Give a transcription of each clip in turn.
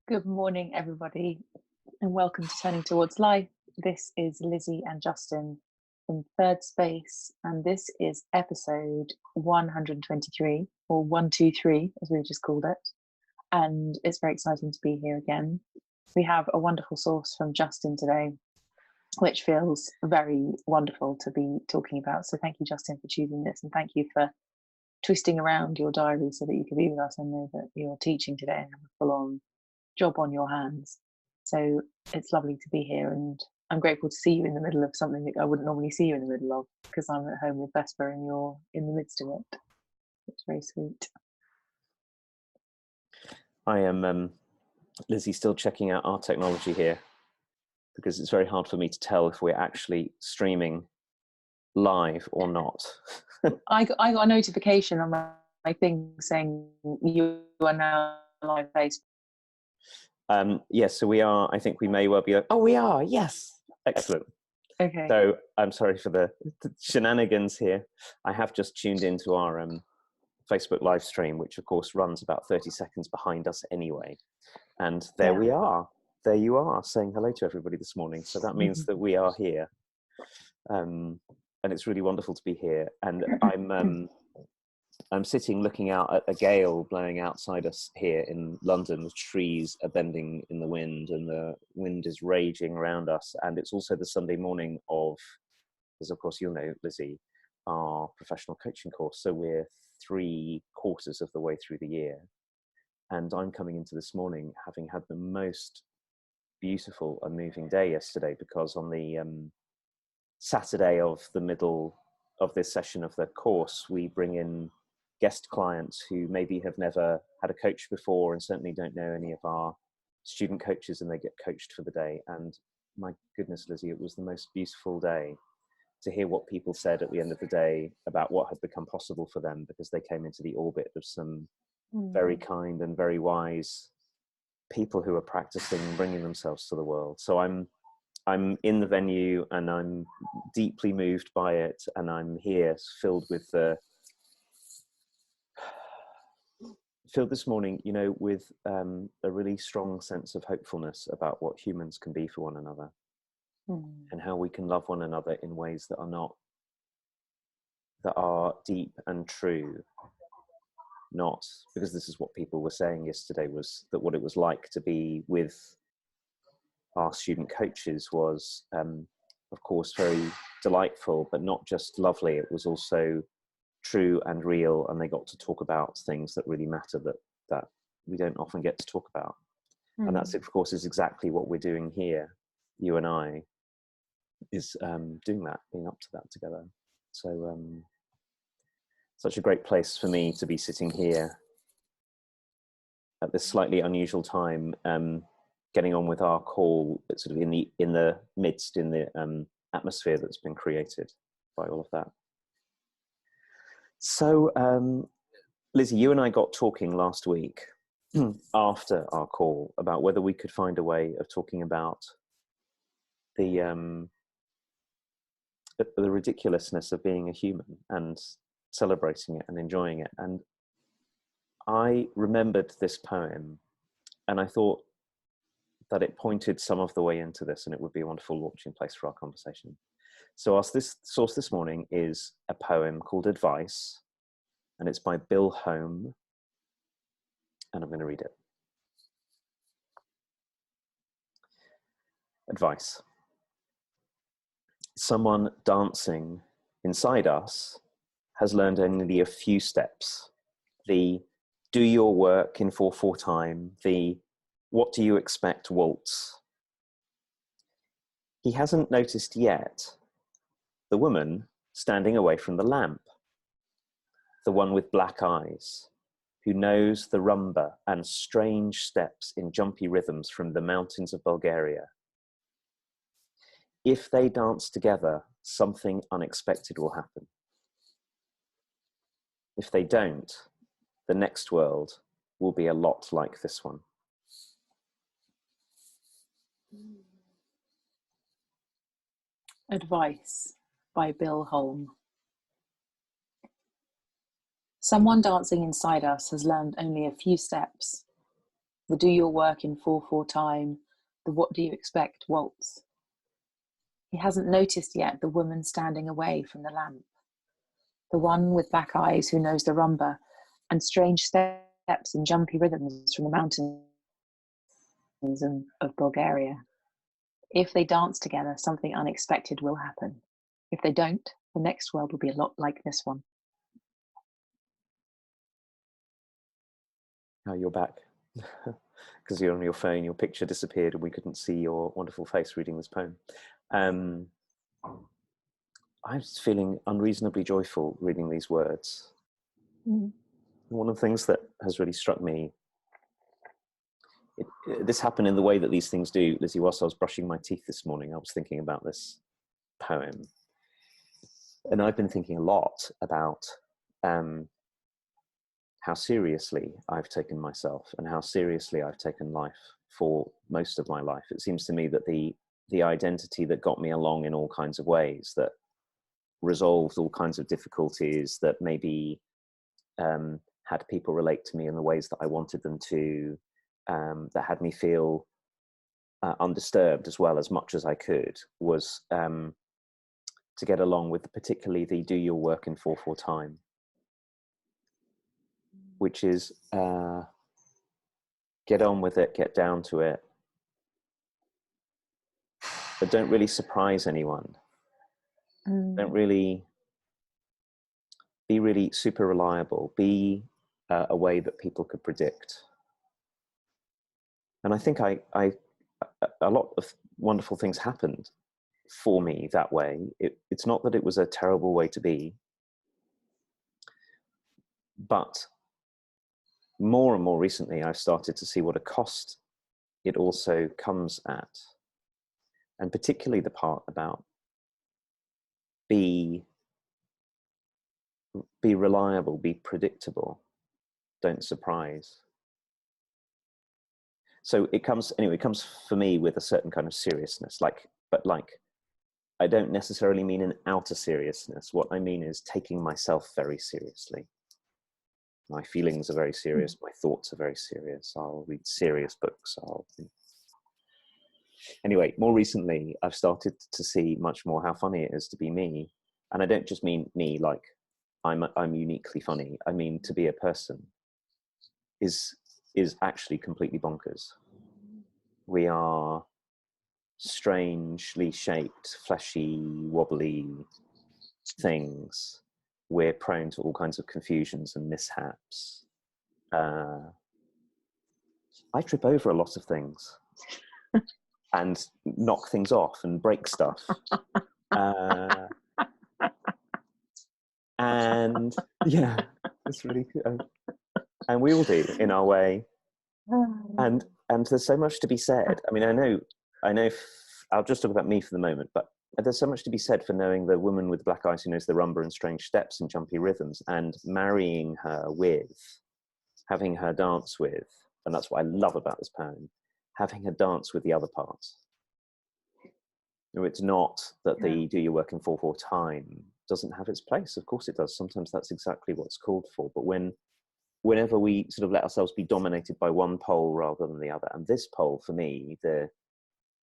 Good morning, everybody, and welcome to Turning Towards Life. This is Lizzie and Justin from Thirdspace, and this is episode 123, or 123, as we've just called it. And it's very exciting to be here again. We have a wonderful source from Justin today, which feels very wonderful to be talking about. So thank you, Justin, for choosing this, and thank you for twisting around your diary so that you could be with us. I know that you're teaching today and have a full-on job on your hands, so it's lovely to be here, and I'm grateful to see you in the middle of something that I wouldn't normally see you in the middle of, because I'm at home with Vesper and you're in the midst of it. It's very sweet. I am Lizzie, still checking out our technology here, because it's very hard for me to tell if we're actually streaming live or not. I got a notification on my thing saying you are now live Facebook. Yes, so we are. I think we may well be. Oh, we are. Yes, excellent. Okay. So I'm sorry for the shenanigans here. I have just tuned into our Facebook live stream, which of course runs about 30 seconds behind us anyway. And there we are. There you are, saying hello to everybody this morning. So that means that we are here, and it's really wonderful to be here. And I'm sitting looking out at a gale blowing outside us here in London. The trees are bending in the wind and the wind is raging around us. And it's also the Sunday morning of, as of course you'll know, Lizzie, our professional coaching course. So we're 3/4 of the way through the year. And I'm coming into this morning having had the most beautiful and moving day yesterday, because on the Saturday of the middle of this session of the course, we bring in guest clients who maybe have never had a coach before and certainly don't know any of our student coaches, and they get coached for the day. And my goodness, Lizzie, it was the most beautiful day to hear what people said at the end of the day about what had become possible for them, because they came into the orbit of some very kind and very wise people who are practicing bringing themselves to the world. So I'm in the venue and I'm deeply moved by it, and I'm here filled this morning, with a really strong sense of hopefulness about what humans can be for one another, and how we can love one another in ways that are deep and true. Not because this is what people were saying yesterday, was that what it was like to be with our student coaches was, of course, very delightful, but not just lovely. It was also true and real, and they got to talk about things that really matter, that we don't often get to talk about. And that's, of course, is exactly what we're doing here. You and I is doing that, being up to that together. So such a great place for me to be sitting here at this slightly unusual time, getting on with our call, sort of in the midst, in the atmosphere that's been created by all of that. So, Lizzie, you and I got talking last week after our call about whether we could find a way of talking about the ridiculousness of being a human and celebrating it and enjoying it. And I remembered this poem, and I thought that it pointed some of the way into this, and it would be a wonderful launching place for our conversation. So our source this morning is a poem called Advice, and it's by Bill Home, and I'm going to read it. Advice. Someone dancing inside us has learned only a few steps. The do your work in 4/4 time, the what do you expect waltz. He hasn't noticed yet the woman standing away from the lamp, the one with black eyes, who knows the rumba and strange steps in jumpy rhythms from the mountains of Bulgaria. If they dance together, something unexpected will happen. If they don't, the next world will be a lot like this one. Advice by Bill Home. Someone dancing inside us has learned only a few steps. the do your work in 4/4 time, the what do you expect waltz. He hasn't noticed yet the woman standing away from the lamp, the one with black eyes who knows the rumba, and strange steps and jumpy rhythms from the mountains of Bulgaria. If they dance together, something unexpected will happen. If they don't, the next world will be a lot like this one. Oh, you're back. Because you're on your phone, your picture disappeared and we couldn't see your wonderful face reading this poem. I was feeling unreasonably joyful reading these words. One of the things that has really struck me, this happened in the way that these things do, Lizzie, whilst I was brushing my teeth this morning, I was thinking about this poem. And I've been thinking a lot about how seriously I've taken myself and how seriously I've taken life for most of my life. It seems to me that the identity that got me along in all kinds of ways, that resolved all kinds of difficulties, that maybe had people relate to me in the ways that I wanted them to, that had me feel undisturbed as well as much as I could, was to get along with particularly the do your work in 4/4 time, which is get on with it, get down to it, but don't really surprise anyone. Don't really be really super reliable. Be a way that people could predict. And I think a lot of wonderful things happened for me that way. It's not that it was a terrible way to be, but more and more recently, I've started to see what a cost it also comes at. And particularly the part about be reliable, be predictable, don't surprise. So it comes for me with a certain kind of seriousness, but I don't necessarily mean an outer seriousness. What I mean is taking myself very seriously. My feelings are very serious. My thoughts are very serious. I'll read serious books. Anyway, more recently, I've started to see much more how funny it is to be me. And I don't just mean me like I'm uniquely funny. I mean, to be a person is actually completely bonkers. We are strangely shaped, fleshy, wobbly things. We're prone to all kinds of confusions and mishaps. I trip over a lot of things and knock things off and break stuff. And yeah, it's really good. And we all do in our way. And there's so much to be said. I mean, I know I'll just talk about me for the moment, but there's so much to be said for knowing the woman with black eyes who knows the rumba and strange steps and jumpy rhythms, and marrying her with, having her dance with, and that's what I love about this poem, having her dance with the other parts. It's not that the do your work in 4/4 time doesn't have its place. Of course it does. Sometimes that's exactly what it's called for. But whenever we sort of let ourselves be dominated by one pole rather than the other, and this pole for me, the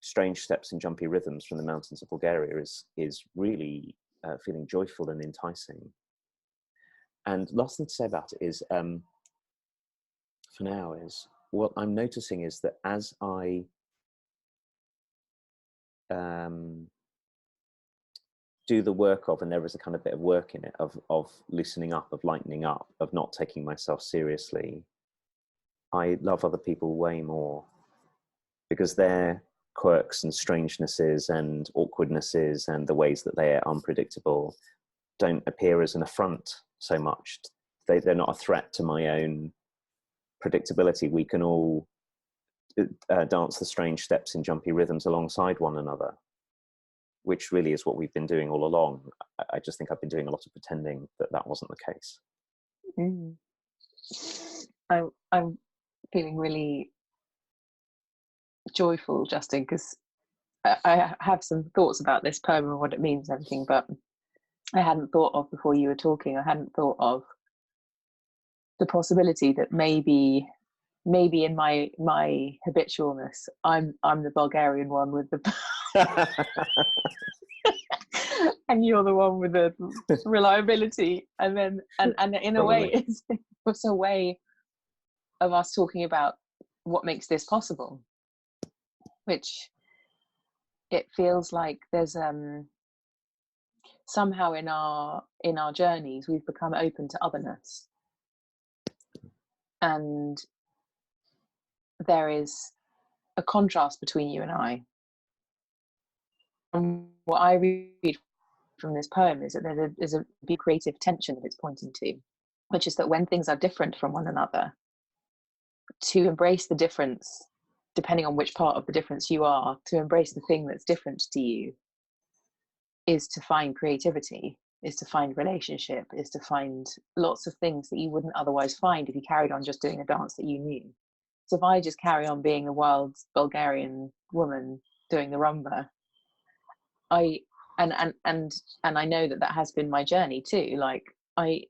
strange steps and jumpy rhythms from the mountains of Bulgaria, is really feeling joyful and enticing. And last thing to say about it is, for now, is what I'm noticing is that as I do the work of, and there is a kind of bit of work in it, of loosening up, of lightening up, of not taking myself seriously, I love other people way more, because their quirks and strangenesses and awkwardnesses and the ways that they are unpredictable don't appear as an affront so much. They're not a threat to my own predictability. We can all dance the strange steps and jumpy rhythms alongside one another, which really is what we've been doing all along. I just think I've been doing a lot of pretending that wasn't the case. I'm feeling really joyful, Justin, because I have some thoughts about this poem and what it means and everything, but I hadn't thought of before you were talking. I hadn't thought of the possibility that maybe maybe in my habitualness, I'm the Bulgarian one with the and you're the one with the reliability. And then and in a way, it's a way of us talking about what makes this possible, which it feels like there's somehow in our journeys we've become open to otherness, and there is a contrast between you and I. And what I read from this poem is that there's a big creative tension that it's pointing to, which is that when things are different from one another, to embrace the difference, depending on which part of the difference you are, to embrace the thing that's different to you is to find creativity, is to find relationship, is to find lots of things that you wouldn't otherwise find if you carried on just doing a dance that you knew. So if I just carry on being a wild Bulgarian woman doing the rumba, I know that has been my journey too. Like I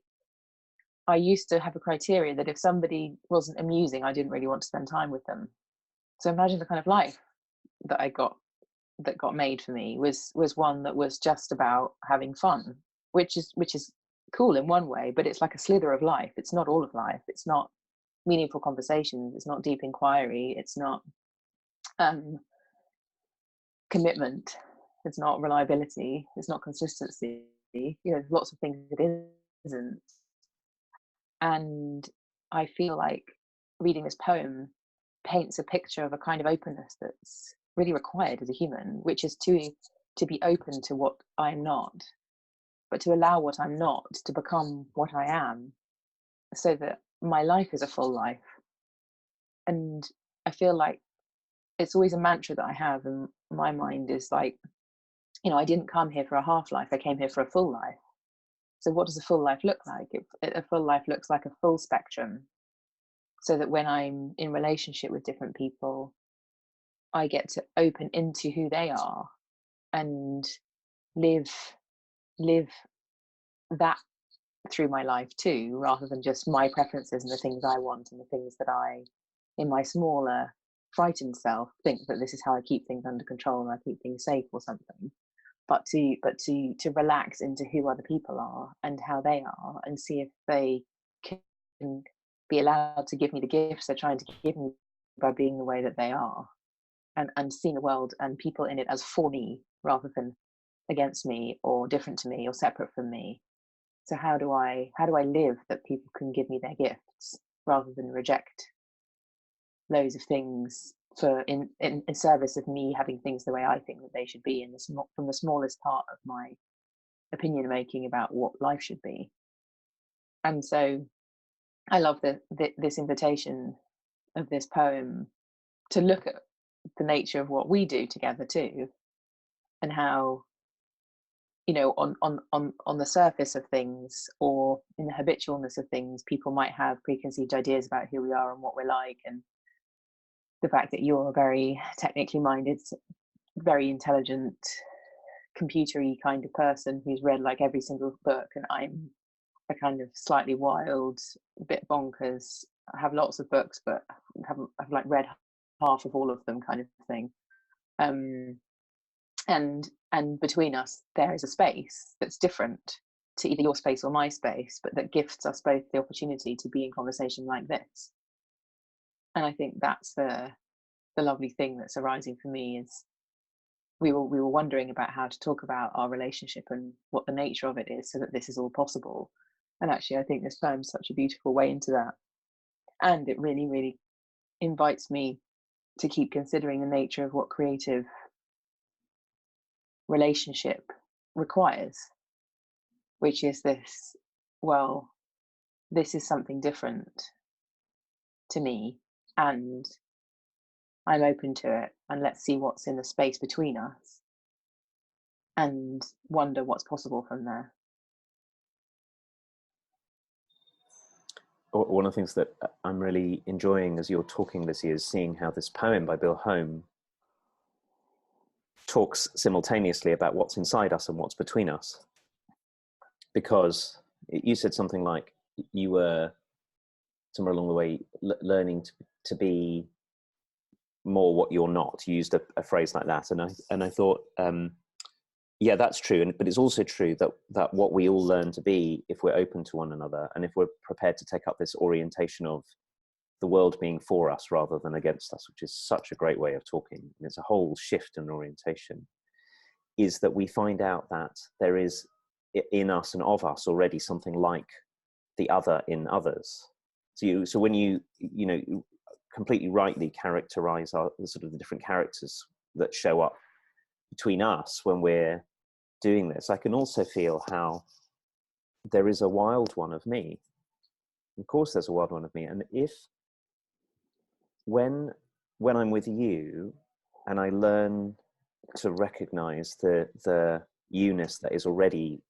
used to have a criteria that if somebody wasn't amusing, I didn't really want to spend time with them. So imagine the kind of life that that got made for me was one that was just about having fun, which is cool in one way, but it's like a slither of life. It's not all of life. It's not meaningful conversations. It's not deep inquiry. It's not commitment. It's not reliability. It's not consistency. There's lots of things it isn't. And I feel like reading this poem paints a picture of a kind of openness that's really required as a human, which is to be open to what I'm not, but to allow what I'm not to become what I am, so that my life is a full life. And I feel like it's always a mantra that I have in my mind is like, I didn't come here for a half life, I came here for a full life. So what does a full life look like? A full life looks like a full spectrum, so that when I'm in relationship with different people, I get to open into who they are and live that through my life too, rather than just my preferences and the things I want and the things that I, in my smaller frightened self, think that this is how I keep things under control and I keep things safe or something. But to relax into who other people are and how they are, and see if they can be allowed to give me the gifts they're trying to give me by being the way that they are, and seeing the world and people in it as for me rather than against me or different to me or separate from me. So how do I live that people can give me their gifts rather than reject loads of things for in service of me having things the way I think that they should be, in from the smallest part of my opinion making about what life should be. And so I love this invitation of this poem to look at the nature of what we do together too, and how, on the surface of things or in the habitualness of things, people might have preconceived ideas about who we are and what we're like. And the fact that you're a very technically minded, very intelligent, computery kind of person who's read like every single book, and I'm a kind of slightly wild, a bit bonkers. I have lots of books, but I've like read half of all of them, kind of thing. And between us, there is a space that's different to either your space or my space, but that gifts us both the opportunity to be in conversation like this. And I think that's the lovely thing that's arising for me is we were wondering about how to talk about our relationship and what the nature of it is, so that this is all possible. And actually, I think this poem's such a beautiful way into that. And it really, really invites me to keep considering the nature of what creative relationship requires, which is this, well, this is something different to me, and I'm open to it, and let's see what's in the space between us and wonder what's possible from there. One of the things that I'm really enjoying as you're talking, Lizzie, is seeing how this poem by Bill Home talks simultaneously about what's inside us and what's between us. Because you said something like you were somewhere along the way learning to be more what you're not. You used a phrase like that, and I thought, yeah, that's true. But it's also true that what we all learn to be, if we're open to one another, and if we're prepared to take up this orientation of the world being for us rather than against us, which is such a great way of talking, and it's a whole shift in orientation, is that we find out that there is in us and of us already something like the other in others. So when you completely rightly characterize the sort of the different characters that show up between us when we're doing this, I can also feel how there is a wild one of me. Of course there's a wild one of me. And when I'm with you and I learn to recognize the you-ness that is already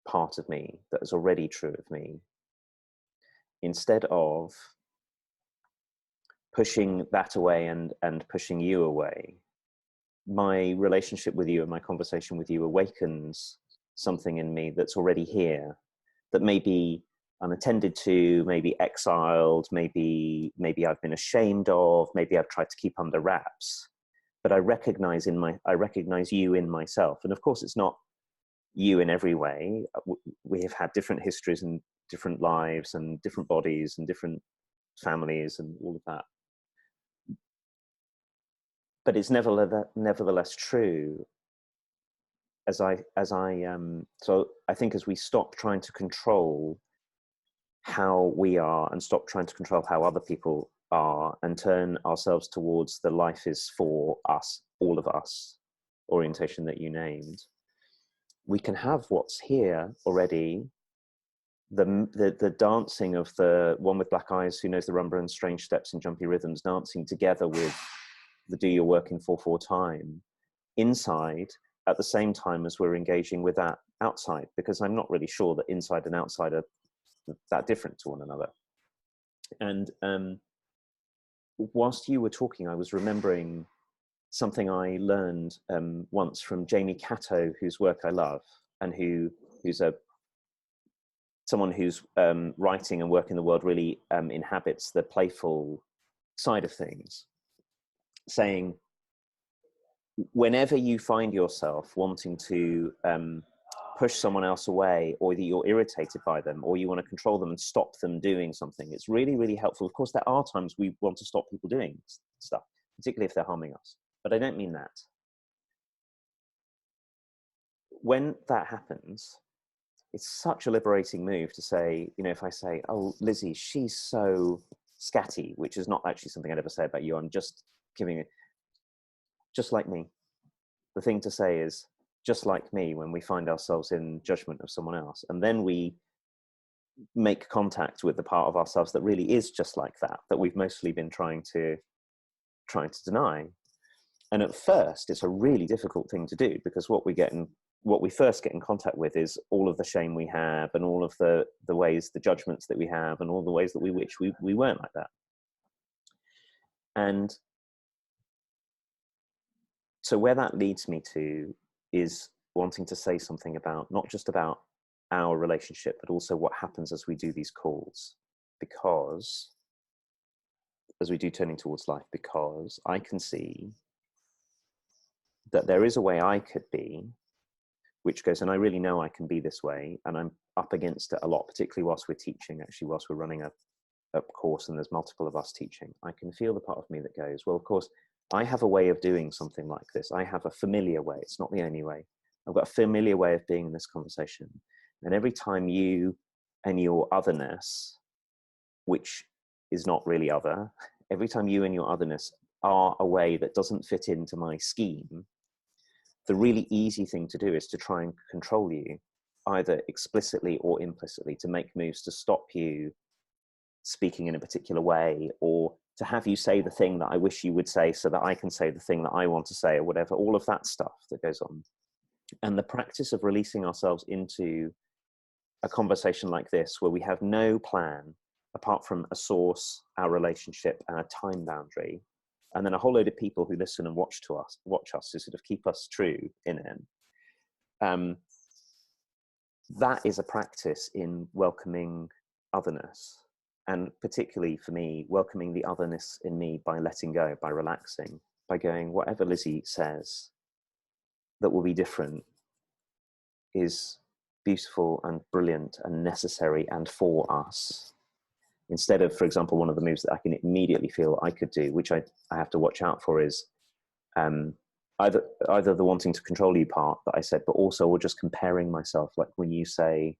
part of me, that is already true of me, instead of pushing that away and pushing you away, my relationship with you and my conversation with you awakens something in me that's already here, that may be unattended to, maybe exiled, maybe I've been ashamed of, maybe I've tried to keep under wraps, but I recognize you in myself. And of course it's not you in every way. We have had different histories and different lives and different bodies and different families and all of that. But it's nevertheless true. So I think as we stop trying to control how we are and stop trying to control how other people are and turn ourselves towards the life is for us, all of us orientation that you named, we can have what's here already. The dancing of the one with black eyes who knows the rumba and strange steps and jumpy rhythms, dancing together with the do your work in 4/4 time inside at the same time as we're engaging with that outside, because I'm not really sure that inside and outside are that different to one another. And whilst you were talking, I was remembering something I learned once from Jamie Catto, whose work I love, and who's someone whose writing and work in the world really inhabits the playful side of things, saying, whenever you find yourself wanting to push someone else away, or that you're irritated by them, or you want to control them and stop them doing something, it's really, really helpful. Of course, there are times we want to stop people doing stuff, particularly if they're harming us. But I don't mean that. When that happens, it's such a liberating move to say, if I say, oh, Lizzie, she's so scatty, which is not actually something I'd ever say about you. I'm just giving it, just like me. The thing to say is, just like me, when we find ourselves in judgment of someone else, and then we make contact with the part of ourselves that really is just like that we've mostly been trying to deny. And at first, it's a really difficult thing to do, because what we first get in contact with is all of the shame we have, and all of the ways, the judgments that we have, and all the ways that we wish we weren't like that. And so where that leads me to is wanting to say something about, not just about our relationship, but also what happens as we do these calls. Because as we do Turning Towards Life, because I can see that there is a way I could be, which goes, and I really know I can be this way, and I'm up against it a lot, particularly whilst we're teaching, actually, whilst we're running a course and there's multiple of us teaching. I can feel the part of me that goes, well, of course, I have a way of doing something like this. I have a familiar way. It's not the only way. I've got a familiar way of being in this conversation. And every time you and your otherness, which is not really other, every time you and your otherness are a way that doesn't fit into my scheme, the really easy thing to do is to try and control you, either explicitly or implicitly, to make moves to stop you speaking in a particular way, or to have you say the thing that I wish you would say so that I can say the thing that I want to say, or whatever, all of that stuff that goes on. And the practice of releasing ourselves into a conversation like this, where we have no plan apart from a source, our relationship, and a time boundary, and then a whole load of people who listen and watch us to sort of keep us true in it. That is a practice in welcoming otherness. and particularly for me, welcoming the otherness in me by letting go, by relaxing, by going, whatever Lizzie says that will be different is beautiful and brilliant and necessary and for us. Instead of, for example, one of the moves that I can immediately feel I could do, which I have to watch out for, is either the wanting to control you part that I said, but also or just comparing myself. Like when you say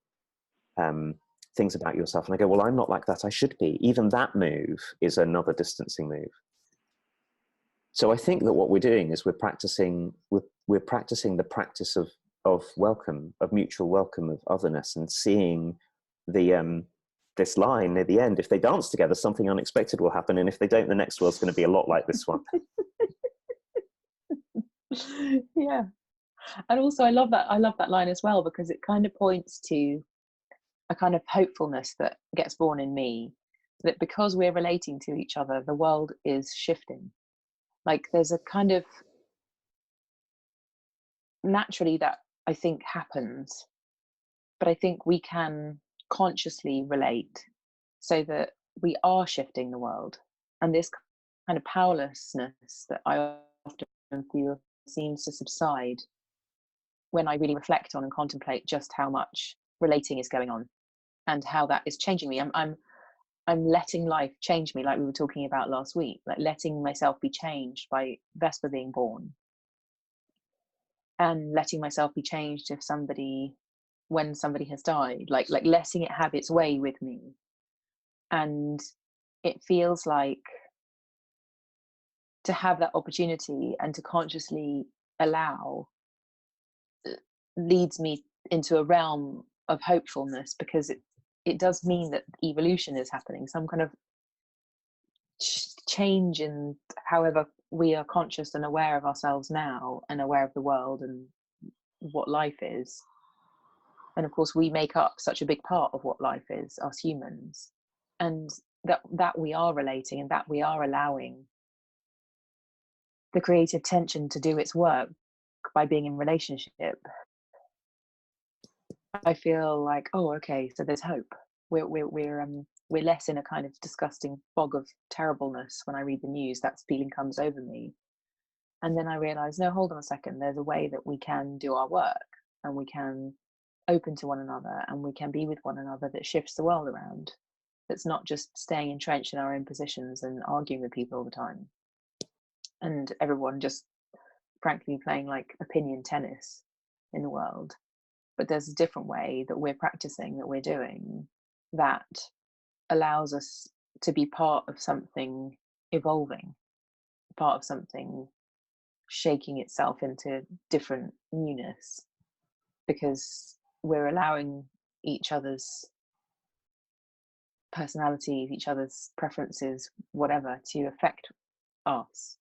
things about yourself and I go, well, I'm not like that, I should be. Even that move is another distancing move. So I think that what we're doing is we're practicing the practice of welcome, of mutual welcome, of otherness, and seeing the this line near the end. If they dance together, something unexpected will happen, and if they don't, the next world's going to be a lot like this one. Yeah. And also I love that line as well, because it kind of points to a kind of hopefulness that gets born in me, that because we're relating to each other, the world is shifting. Like there's a kind of naturally that I think happens, but I think we can consciously relate so that we are shifting the world. And this kind of powerlessness that I often feel seems to subside when I really reflect on and contemplate just how much relating is going on and how that is changing me. I'm letting life change me, like we were talking about last week, like letting myself be changed by Vesper being born, and letting myself be changed when somebody has died, like letting it have its way with me. And it feels like to have that opportunity and to consciously allow leads me into a realm of hopefulness, because it does mean that evolution is happening, some kind of change in however we are conscious and aware of ourselves now and aware of the world and what life is. And of course we make up such a big part of what life is, us humans, and that we are relating and that we are allowing the creative tension to do its work by being in relationship. I feel like, oh, okay, so there's hope. We're less in a kind of disgusting fog of terribleness. When I read the news, that feeling comes over me, and then I realize, no, hold on a second, there's a way that we can do our work, and we can open to one another, and we can be with one another, that shifts the world around. That's not just staying entrenched in our own positions and arguing with people all the time, and everyone just frankly playing like opinion tennis in the world. But there's a different way that we're practicing, that we're doing, that allows us to be part of something evolving, part of something shaking itself into different newness, because we're allowing each other's personalities, each other's preferences, whatever, to affect us.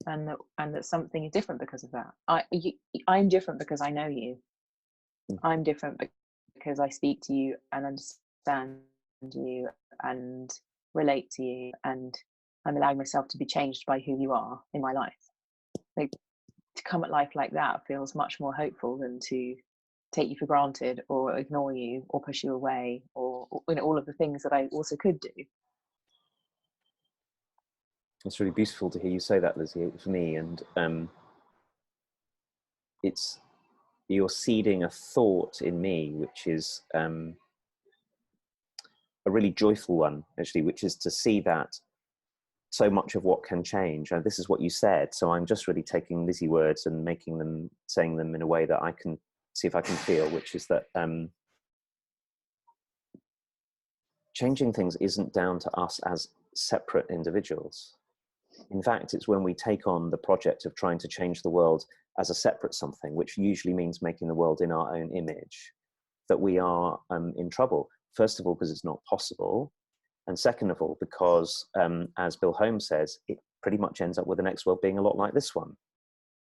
And that something is different because of that. I'm different because I know you. I'm different because I speak to you and understand you and relate to you, and I'm allowing myself to be changed by who you are in my life. Like, to come at life like that feels much more hopeful than to take you for granted or ignore you or push you away, or all of the things that I also could do. It's really beautiful to hear you say that, Lizzie, for me. And it's, you're seeding a thought in me, which is a really joyful one, actually, which is to see that so much of what can change. And this is what you said. So I'm just really taking Lizzie words and making them, saying them in a way that I can see if I can feel, which is that changing things isn't down to us as separate individuals. In fact, it's when we take on the project of trying to change the world as a separate something, which usually means making the world in our own image, that we are in trouble. First of all, because it's not possible. And second of all, because as Bill Holmes says, it pretty much ends up with the next world being a lot like this one.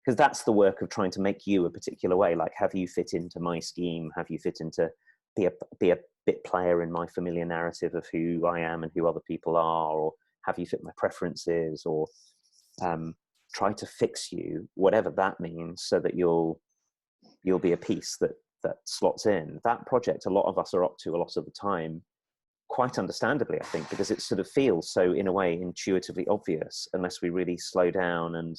Because that's the work of trying to make you a particular way. Like, have you fit into my scheme? Have you fit into be a bit player in my familiar narrative of who I am and who other people are? Or have you fit my preferences? Or try to fix you, whatever that means, so that you'll be a piece that slots in. That project, a lot of us are up to a lot of the time, quite understandably, I think, because it sort of feels so, in a way, intuitively obvious, unless we really slow down and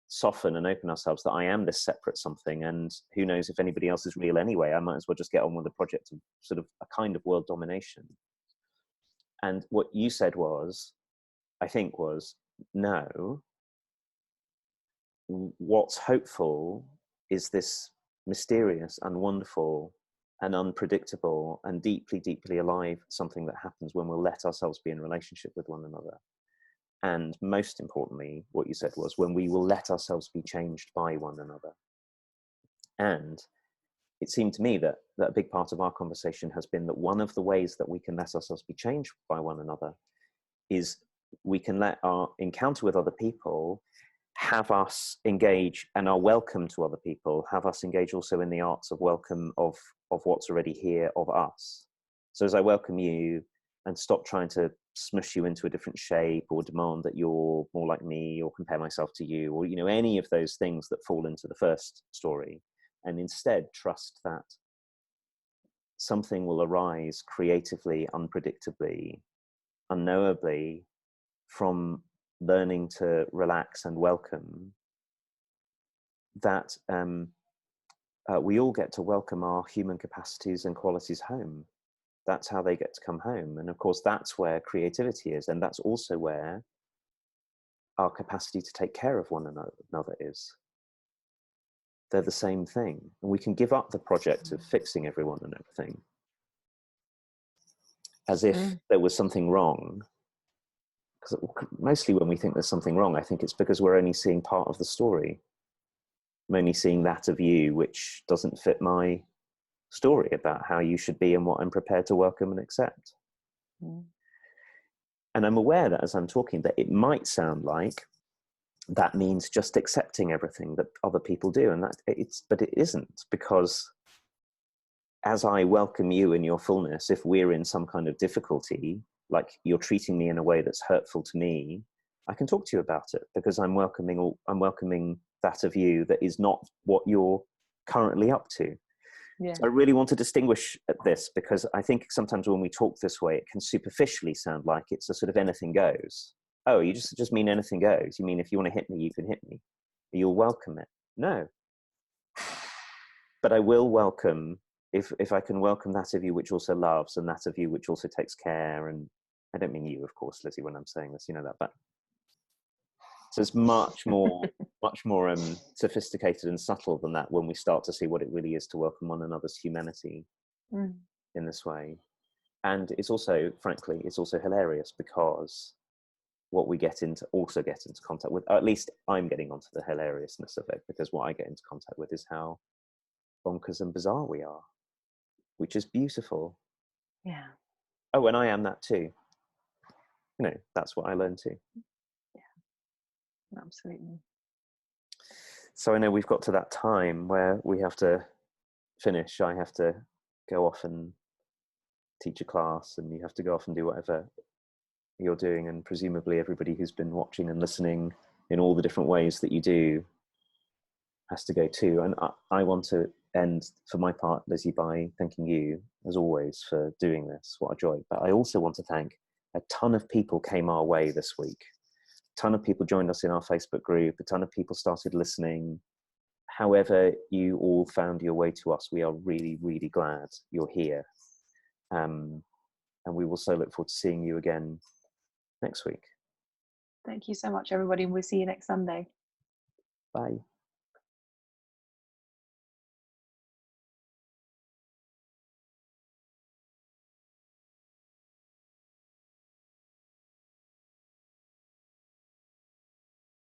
soften and open ourselves, that I am this separate something, and who knows if anybody else is real anyway. I might as well just get on with the project of sort of a kind of world domination. And what you said was, I think, was, no, what's hopeful is this mysterious and wonderful and unpredictable and deeply, deeply alive something that happens when we'll let ourselves be in relationship with one another. And most importantly, what you said was, when we will let ourselves be changed by one another. And it seemed to me that a big part of our conversation has been that one of the ways that we can let ourselves be changed by one another is we can let our encounter with other people have us engage, and our welcome to other people have us engage also in the arts of welcome of what's already here of us. So as I welcome you and stop trying to smush you into a different shape or demand that you're more like me or compare myself to you, or, you know, any of those things that fall into the first story, and instead trust that something will arise creatively, unpredictably, unknowably from learning to relax and welcome, that we all get to welcome our human capacities and qualities home. That's how they get to come home. And of course, that's where creativity is. And that's also where our capacity to take care of one another is. They're the same thing. And we can give up the project of fixing everyone and everything as if there was something wrong. Because mostly when we think there's something wrong, I think it's because we're only seeing part of the story. I'm only seeing that of you, which doesn't fit my story about how you should be and what I'm prepared to welcome and accept. And I'm aware that as I'm talking, that it might sound like that means just accepting everything that other people do, and but it isn't, because as I welcome you in your fullness, if we're in some kind of difficulty, like you're treating me in a way that's hurtful to me, I can talk to you about it, because I'm welcoming that of you that is not what you're currently up to. Yeah. So I really want to distinguish this, because I think sometimes when we talk this way, it can superficially sound like it's a sort of anything goes. Oh, you just mean anything goes. You mean if you want to hit me, you can hit me. You'll welcome it. No. But I will welcome, if I can welcome that of you which also loves, and that of you which also takes care. And I don't mean you, of course, Lizzie, when I'm saying this, you know that, but so it's much more sophisticated and subtle than that when we start to see what it really is to welcome one another's humanity in this way. And it's also, frankly, it's also hilarious, because what we get into contact with, or at least I'm getting onto the hilariousness of it, because what I get into contact with is how bonkers and bizarre we are, which is beautiful. Yeah. Oh, and I am that too. You know, that's what I learned too. Yeah, absolutely. So I know we've got to that time where we have to finish. I have to go off and teach a class, and you have to go off and do whatever you're doing, and presumably everybody who's been watching and listening in all the different ways that you do has to go too. And I want to end, for my part, Lizzie, by thanking you, as always, for doing this. What a joy. But I also want to thank a ton of people came our way this week. A ton of people joined us in our Facebook group. A ton of people started listening. However you all found your way to us, we are really, really glad you're here. And we will so look forward to seeing you again next week. Thank you so much, everybody, and we'll see you next Sunday. Bye.